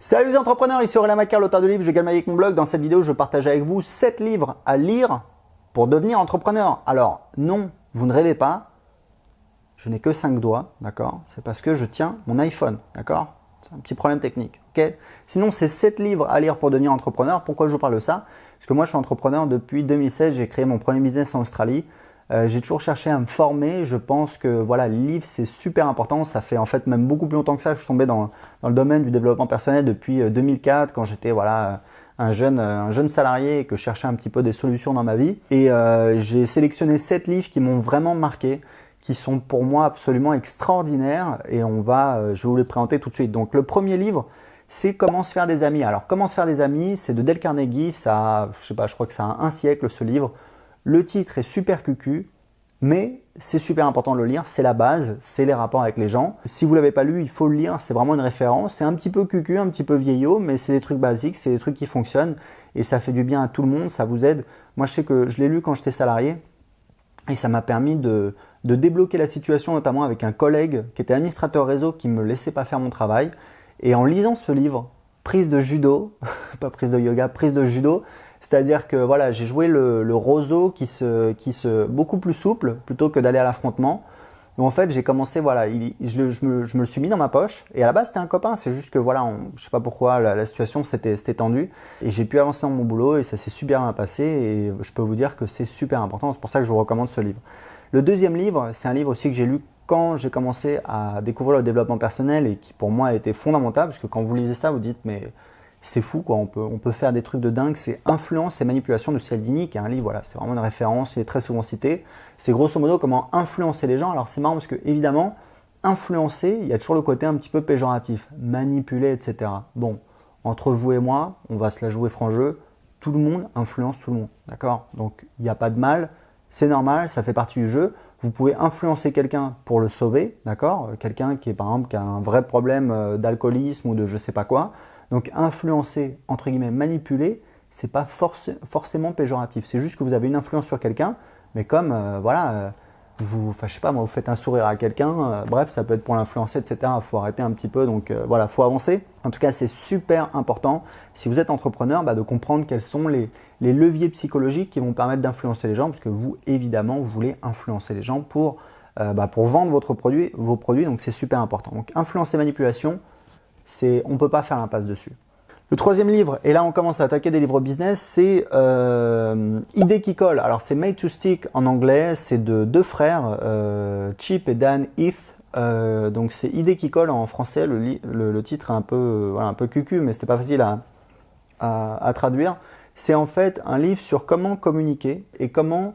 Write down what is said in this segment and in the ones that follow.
Salut les entrepreneurs, ici Aurélien Macar, l'auteur de livre Je gagne ma vie avec mon blog. Dans cette vidéo, je partage avec vous 7 livres à lire pour devenir entrepreneur. Alors non, vous ne rêvez pas, je n'ai que 5 doigts, d'accord? C'est parce que je tiens mon iPhone, d'accord? C'est un petit problème technique, ok? Sinon, c'est 7 livres à lire pour devenir entrepreneur. Pourquoi je vous parle de ça? Parce que moi, je suis entrepreneur depuis 2016, j'ai créé mon premier business en Australie. J'ai toujours cherché à me former. Je pense que voilà, le livre, c'est super important. Ça fait en fait même beaucoup plus longtemps que ça. Je suis tombé dans le domaine du développement personnel depuis 2004, quand j'étais voilà, un jeune salarié et que je cherchais un petit peu des solutions dans ma vie. Et j'ai sélectionné 7 livres qui m'ont vraiment marqué, qui sont pour moi absolument extraordinaires. Et je vais vous les présenter tout de suite. Donc le premier livre, c'est Comment se faire des amis. Alors Comment se faire des amis, c'est de Dale Carnegie. Ça, je sais pas, je crois que ça a un siècle ce livre. Le titre est super cucu, mais c'est super important de le lire, c'est la base, c'est les rapports avec les gens. Si vous ne l'avez pas lu, il faut le lire, c'est vraiment une référence. C'est un petit peu cucu, un petit peu vieillot, mais c'est des trucs basiques, c'est des trucs qui fonctionnent et ça fait du bien à tout le monde, ça vous aide. Moi, je sais que je l'ai lu quand j'étais salarié et ça m'a permis de débloquer la situation, notamment avec un collègue qui était administrateur réseau qui ne me laissait pas faire mon travail. Et en lisant ce livre, prise de judo, pas prise de yoga, prise de judo, c'est-à-dire que voilà, j'ai joué le roseau beaucoup plus souple plutôt que d'aller à l'affrontement. Donc en fait, j'ai commencé, voilà, je me le suis mis dans ma poche. Et à la base, c'était un copain. C'est juste que voilà, je sais pas pourquoi la situation s'était tendue. Et j'ai pu avancer dans mon boulot et ça s'est super bien passé. Et je peux vous dire que c'est super important. C'est pour ça que je vous recommande ce livre. Le deuxième livre, c'est un livre aussi que j'ai lu quand j'ai commencé à découvrir le développement personnel et qui pour moi a été fondamental. Parce que quand vous lisez ça, vous dites mais c'est fou quoi, on peut faire des trucs de dingue. C'est Influence et manipulation de Cialdini, qui est un livre, voilà, c'est vraiment une référence, il est très souvent cité. C'est grosso modo comment influencer les gens. Alors c'est marrant parce que évidemment, influencer, il y a toujours le côté un petit peu péjoratif, manipuler, etc. Bon, entre vous et moi, on va se la jouer franc jeu, tout le monde influence tout le monde, d'accord? Donc il n'y a pas de mal, c'est normal, ça fait partie du jeu. Vous pouvez influencer quelqu'un pour le sauver, d'accord? Quelqu'un qui est par exemple qui a un vrai problème d'alcoolisme ou de je sais pas quoi. Donc influencer, entre guillemets, manipuler, c'est pas forcément péjoratif. C'est juste que vous avez une influence sur quelqu'un, mais comme je sais pas, moi, vous faites un sourire à quelqu'un, bref, ça peut être pour l'influencer, etc. Il faut arrêter un petit peu, donc voilà, faut avancer. En tout cas, c'est super important, si vous êtes entrepreneur, de comprendre quels sont les leviers psychologiques qui vont permettre d'influencer les gens, parce que vous, évidemment, vous voulez influencer les gens pour vendre vos produits, donc c'est super important. Donc influence et manipulation, on ne peut pas faire l'impasse dessus. Le troisième livre, et là on commence à attaquer des livres business, c'est Idées qui collent. Alors c'est Made to Stick en anglais, c'est de deux frères, Chip et Dan Heath. Donc c'est Idées qui collent en français, le titre est un peu cucu, mais c'était pas facile à traduire. C'est en fait un livre sur comment communiquer et comment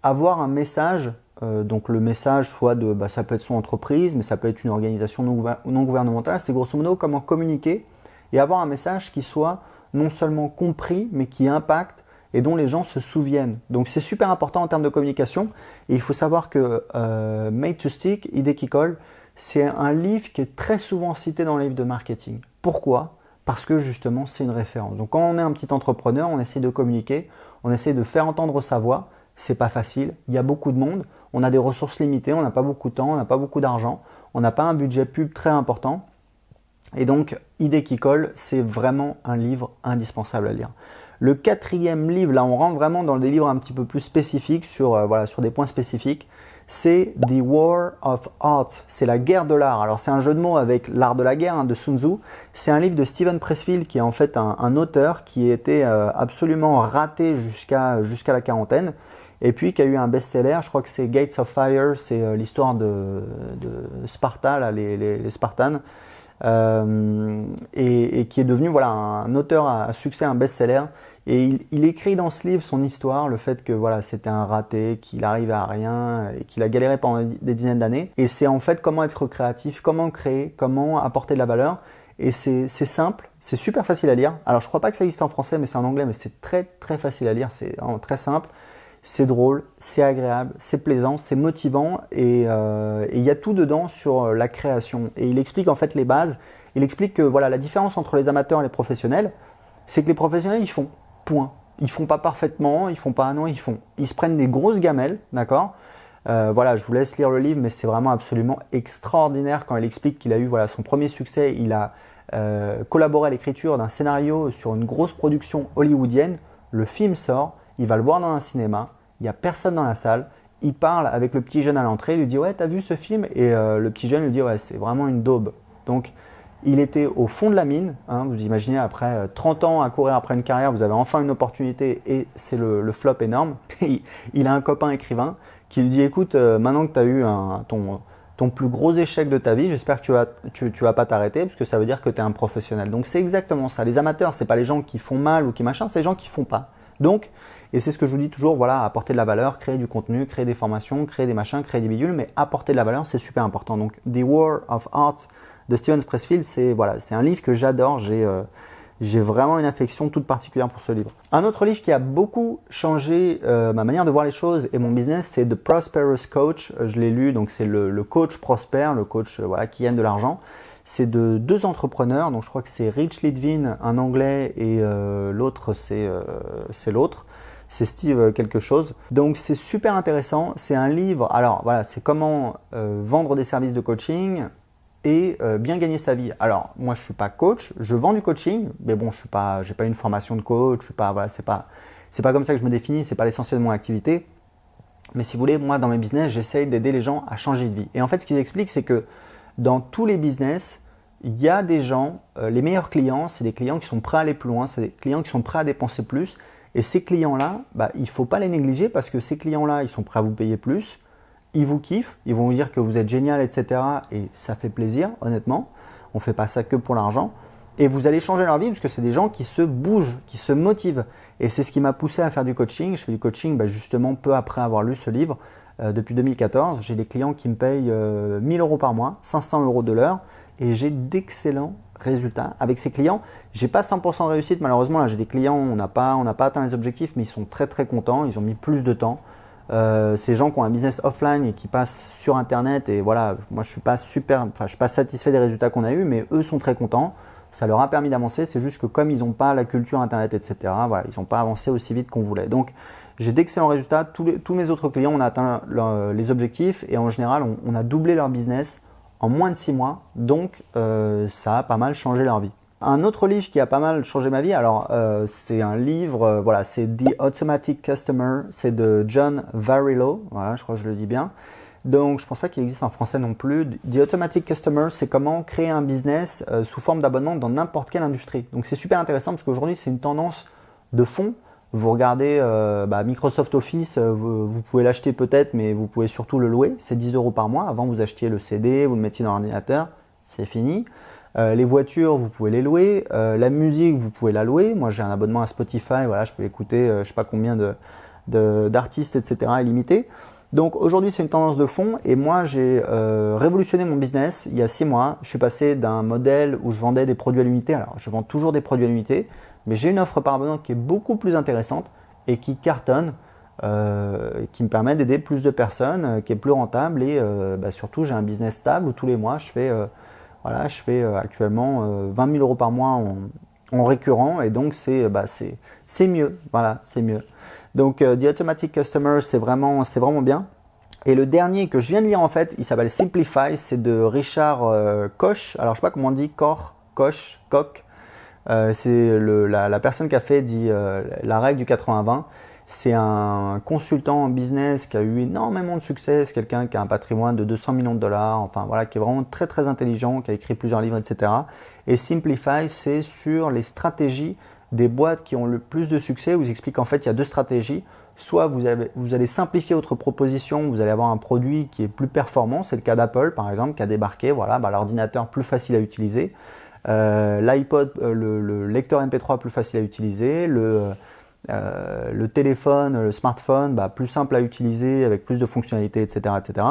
avoir un message. Donc le message, soit ça peut être son entreprise, mais ça peut être une organisation non gouvernementale. C'est grosso modo comment communiquer et avoir un message qui soit non seulement compris, mais qui impacte et dont les gens se souviennent. Donc c'est super important en termes de communication. Et il faut savoir que Made to Stick, Idées qui collent, c'est un livre qui est très souvent cité dans les livres de marketing. Pourquoi? Parce que justement c'est une référence. Donc quand on est un petit entrepreneur, on essaie de communiquer, on essaie de faire entendre sa voix. C'est pas facile, il y a beaucoup de monde, on a des ressources limitées, on n'a pas beaucoup de temps, on n'a pas beaucoup d'argent, on n'a pas un budget pub très important. Et donc, Idées qui collent, c'est vraiment un livre indispensable à lire. Le quatrième livre, là on rentre vraiment dans des livres un petit peu plus spécifiques, sur des points spécifiques, c'est The War of Art, c'est la guerre de l'art. Alors c'est un jeu de mots avec l'art de la guerre de Sun Tzu. C'est un livre de Steven Pressfield qui est en fait un auteur qui était absolument raté jusqu'à la quarantaine. Et puis qui a eu un best-seller, je crois que c'est Gates of Fire, c'est l'histoire de Sparta, là, les Spartans, et qui est devenu voilà, un auteur à succès, un best-seller. Et il écrit dans ce livre son histoire, le fait que voilà, c'était un raté, qu'il arrivait à rien et qu'il a galéré pendant des dizaines d'années. Et c'est en fait comment être créatif, comment créer, comment apporter de la valeur. Et c'est simple, c'est super facile à lire. Alors je crois pas que ça existe en français, mais c'est en anglais, mais c'est très très facile à lire, c'est vraiment très simple. C'est drôle, c'est agréable, c'est plaisant, c'est motivant et il y a tout dedans sur la création. Et il explique en fait les bases. Il explique que voilà, la différence entre les amateurs et les professionnels, c'est que les professionnels ils font, point. Ils font pas parfaitement, ils font pas, non, ils font. Ils se prennent des grosses gamelles, d'accord? Voilà, je vous laisse lire le livre, mais c'est vraiment absolument extraordinaire quand il explique qu'il a eu voilà, son premier succès. Il a collaborer à l'écriture d'un scénario sur une grosse production hollywoodienne. Le film sort, il va le voir dans un cinéma, il n'y a personne dans la salle, il parle avec le petit jeune à l'entrée, il lui dit « Ouais, t'as vu ce film ?» Et le petit jeune lui dit « Ouais, c'est vraiment une daube. » Donc, il était au fond de la mine, hein, vous imaginez, après 30 ans à courir après une carrière, vous avez enfin une opportunité et c'est le flop énorme. Il a un copain écrivain qui lui dit « Écoute, maintenant que tu as eu ton plus gros échec de ta vie, j'espère que tu vas pas t'arrêter parce que ça veut dire que tu es un professionnel. » Donc c'est exactement ça. Les amateurs, c'est pas les gens qui font mal ou qui machin, c'est les gens qui font pas. Donc, et c'est ce que je vous dis toujours, voilà, apporter de la valeur, créer du contenu, créer des formations, créer des machins, créer des bidules, mais apporter de la valeur, c'est super important. Donc, The War of Art de Steven Pressfield, c'est un livre que j'adore. J'ai vraiment une affection toute particulière pour ce livre. Un autre livre qui a beaucoup changé ma manière de voir les choses et mon business, c'est The Prosperous Coach. Je l'ai lu, donc c'est le coach prospère, le coach voilà, qui gagne de l'argent. C'est de deux entrepreneurs, donc je crois que c'est Rich Litvin, un anglais, et l'autre c'est l'autre. C'est Steve quelque chose. Donc c'est super intéressant. C'est un livre, alors voilà, c'est comment vendre des services de coaching et bien gagner sa vie. Alors moi je suis pas coach, je vends du coaching, mais bon j'ai pas une formation de coach, je suis pas voilà, c'est pas comme ça que je me définis, c'est pas l'essentiel de mon activité. Mais si vous voulez, moi dans mes business, j'essaye d'aider les gens à changer de vie. Et en fait ce qu'ils expliquent, c'est que dans tous les business, il y a des gens, les meilleurs clients, c'est des clients qui sont prêts à aller plus loin, c'est des clients qui sont prêts à dépenser plus. Et ces clients-là, il ne faut pas les négliger parce que ces clients-là, ils sont prêts à vous payer plus. Ils vous kiffent, ils vont vous dire que vous êtes génial, etc. Et ça fait plaisir, honnêtement. On ne fait pas ça que pour l'argent. Et vous allez changer leur vie parce que c'est des gens qui se bougent, qui se motivent. Et c'est ce qui m'a poussé à faire du coaching. Je fais du coaching justement peu après avoir lu ce livre. Depuis 2014, j'ai des clients qui me payent 1000 euros par mois, 500 euros de l'heure. Et j'ai d'excellents résultats avec ces clients. J'ai pas 100% de réussite malheureusement. Là, j'ai des clients, on n'a pas atteint les objectifs, mais ils sont très très contents. Ils ont mis plus de temps. Ces gens qui ont un business offline et qui passent sur internet et voilà, moi je suis pas satisfait des résultats qu'on a eu, mais eux sont très contents. Ça leur a permis d'avancer. C'est juste que comme ils n'ont pas la culture internet, etc. Voilà, ils n'ont pas avancé aussi vite qu'on voulait. Donc j'ai d'excellents résultats. Tous mes autres clients, on a atteint les objectifs et en général, on a doublé leur business en moins de 6 mois. Donc ça a pas mal changé leur vie. Un autre livre qui a pas mal changé ma vie, alors c'est un livre, voilà, c'est The Automatic Customer, c'est de John Varillo, voilà, je crois que je le dis bien. Donc je pense pas qu'il existe en français non plus. The Automatic Customer, c'est comment créer un business sous forme d'abonnement dans n'importe quelle industrie. Donc c'est super intéressant parce qu'aujourd'hui c'est une tendance de fond. Vous regardez Microsoft Office, vous pouvez l'acheter peut-être, mais vous pouvez surtout le louer. C'est 10 euros par mois. Avant vous achetiez le CD, vous le mettiez dans l'ordinateur, c'est fini. Les voitures, vous pouvez les louer. La musique, vous pouvez la louer. Moi, j'ai un abonnement à Spotify. Voilà, je peux écouter, je sais pas combien d'artistes, etc. illimité. Donc aujourd'hui, c'est une tendance de fond. Et moi, j'ai révolutionné mon business il y a 6 mois. Je suis passé d'un modèle où je vendais des produits à l'unité. Alors, je vends toujours des produits à l'unité, mais j'ai une offre par abonnement qui est beaucoup plus intéressante et qui cartonne, qui me permet d'aider plus de personnes, qui est plus rentable et surtout, j'ai un business stable où tous les mois, je fais actuellement 20 000 euros par mois en récurrent et donc c'est mieux. Voilà, c'est mieux. Donc The Automatic Customer, c'est vraiment bien. Et le dernier que je viens de lire en fait, il s'appelle Simplify, c'est de Richard Koch. Alors je sais pas comment on dit, Koch. C'est la personne qui a fait la règle du 80-20. C'est un consultant en business qui a eu énormément de succès. C'est quelqu'un qui a un patrimoine de 200 millions de dollars. Enfin voilà, qui est vraiment très très intelligent, qui a écrit plusieurs livres, etc. Et Simplify, c'est sur les stratégies des boîtes qui ont le plus de succès. Vous explique en fait il y a deux stratégies. Soit vous allez simplifier votre proposition, vous allez avoir un produit qui est plus performant. C'est le cas d'Apple par exemple qui a débarqué. Voilà, l'ordinateur plus facile à utiliser, l'iPod, le lecteur MP3 plus facile à utiliser, le téléphone, le smartphone, plus simple à utiliser avec plus de fonctionnalités, etc., etc.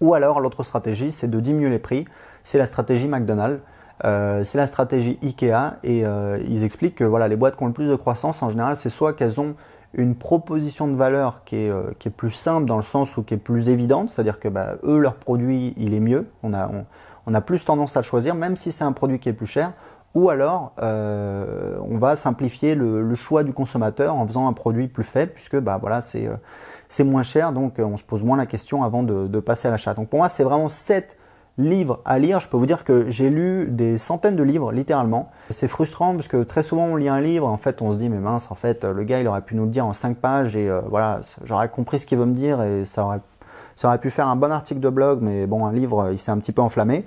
Ou alors l'autre stratégie, c'est de diminuer les prix. C'est la stratégie McDonald's, c'est la stratégie Ikea et ils expliquent que voilà, les boîtes qui ont le plus de croissance en général, c'est soit qu'elles ont une proposition de valeur qui est plus simple dans le sens où qui est plus évidente, c'est-à-dire que eux leur produit il est mieux, on a plus tendance à le choisir même si c'est un produit qui est plus cher. Ou alors, on va simplifier le choix du consommateur en faisant un produit plus faible puisque c'est moins cher, donc on se pose moins la question avant de passer à l'achat. Donc pour moi, c'est vraiment cette livres à lire, je peux vous dire que j'ai lu des centaines de livres, littéralement. C'est frustrant parce que très souvent on lit un livre et en fait on se dit mais mince, en fait le gars il aurait pu nous le dire en 5 pages et voilà, j'aurais compris ce qu'il veut me dire et ça aurait pu faire un bon article de blog, mais bon, un livre, il s'est un petit peu enflammé.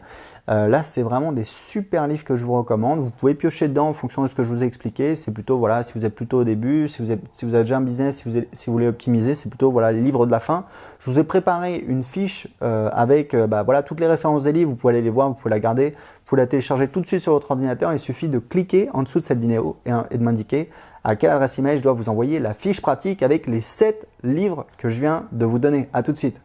Là, c'est vraiment des super livres que je vous recommande. Vous pouvez piocher dedans en fonction de ce que je vous ai expliqué. C'est plutôt, voilà, si vous êtes plutôt au début, si vous avez déjà un business, si vous voulez optimiser, c'est plutôt, voilà, les livres de la fin. Je vous ai préparé une fiche avec, voilà, toutes les références des livres. Vous pouvez aller les voir, vous pouvez la garder, vous pouvez la télécharger tout de suite sur votre ordinateur. Il suffit de cliquer en dessous de cette vidéo et de m'indiquer à quelle adresse email je dois vous envoyer la fiche pratique avec les 7 livres que je viens de vous donner. À tout de suite.